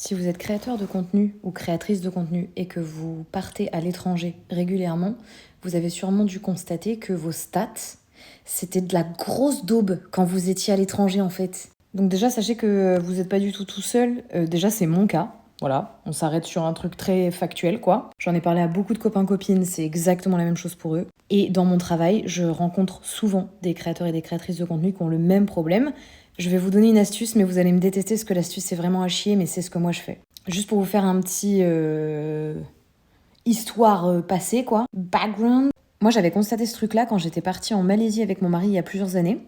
Si vous êtes créateur de contenu ou créatrice de contenu et que vous partez à l'étranger régulièrement, vous avez sûrement dû constater que vos stats, c'était de la grosse daube quand vous étiez à l'étranger en fait. Donc déjà, sachez que vous n'êtes pas du tout seul. Déjà, c'est mon cas. Voilà, on s'arrête sur un truc très factuel, quoi. J'en ai parlé à beaucoup de copains-copines, c'est exactement la même chose pour eux. Et dans mon travail, je rencontre souvent des créateurs et des créatrices de contenu qui ont le même problème. Je vais vous donner une astuce, mais vous allez me détester parce que l'astuce, c'est vraiment à chier, mais c'est ce que moi je fais. Juste pour vous faire un petit histoire passée, quoi. Background. Moi, j'avais constaté ce truc-là quand j'étais partie en Malaisie avec mon mari il y a plusieurs années.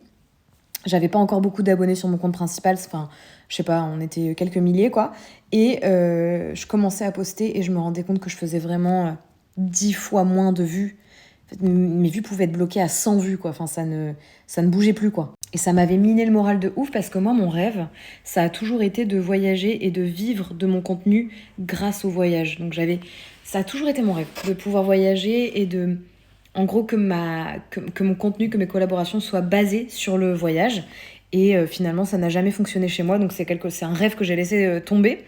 J'avais pas encore beaucoup d'abonnés sur mon compte principal, enfin, je sais pas, on était quelques milliers, quoi. Et je commençais à poster et je me rendais compte que je faisais vraiment 10 fois moins de vues. En fait, mes vues pouvaient être bloquées à 100 vues, quoi. Enfin, ça ne bougeait plus, quoi. Et ça m'avait miné le moral de ouf parce que moi, mon rêve, ça a toujours été de voyager et de vivre de mon contenu grâce au voyage. Donc ça a toujours été mon rêve, de pouvoir voyager et de... En gros, que mon contenu, que mes collaborations soient basées sur le voyage. Et finalement, ça n'a jamais fonctionné chez moi. Donc, c'est un rêve que j'ai laissé tomber.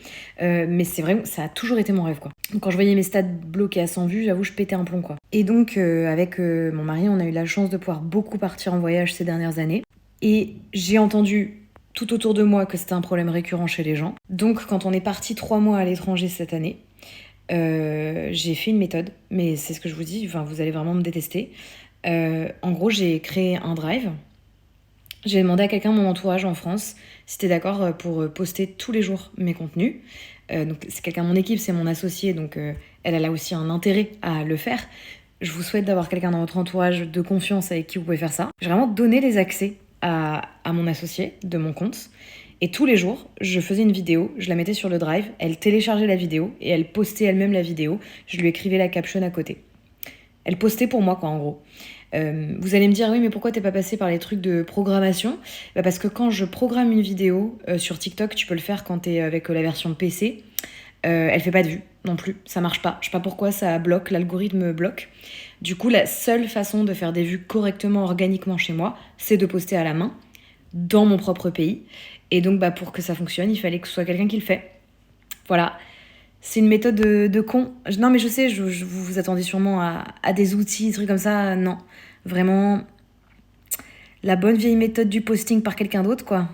Mais c'est vrai, ça a toujours été mon rêve, quoi. Donc, quand je voyais mes stats bloqués à 100 vues, j'avoue, je pétais un plomb, quoi. Et donc, avec mon mari, on a eu la chance de pouvoir beaucoup partir en voyage ces dernières années. Et j'ai entendu tout autour de moi que c'était un problème récurrent chez les gens. Donc, quand on est parti 3 mois à l'étranger cette année, j'ai fait une méthode, mais c'est ce que je vous dis, enfin, vous allez vraiment me détester. En gros, j'ai créé un drive. J'ai demandé à quelqu'un de mon entourage en France si c'était d'accord pour poster tous les jours mes contenus. Donc c'est quelqu'un de mon équipe, c'est mon associé, donc elle a aussi un intérêt à le faire. Je vous souhaite d'avoir quelqu'un dans votre entourage de confiance avec qui vous pouvez faire ça. J'ai vraiment donné les accès à mon associé de mon compte. Et tous les jours, je faisais une vidéo, je la mettais sur le drive, elle téléchargeait la vidéo et elle postait elle-même la vidéo. Je lui écrivais la caption à côté. Elle postait pour moi, quoi, en gros. Vous allez me dire, oui, mais pourquoi t'es pas passé par les trucs de programmation ? Parce que quand je programme une vidéo sur TikTok, tu peux le faire quand t'es avec la version PC, elle fait pas de vues non plus, ça marche pas. Je sais pas pourquoi ça bloque, l'algorithme bloque. Du coup, la seule façon de faire des vues correctement, organiquement chez moi, c'est de poster à la main, dans mon propre pays. Et donc, pour que ça fonctionne, il fallait que ce soit quelqu'un qui le fait. Voilà. C'est une méthode de con. Non, mais je sais, vous vous attendez sûrement à des outils, des trucs comme ça. Non. Vraiment, la bonne vieille méthode du posting par quelqu'un d'autre, quoi.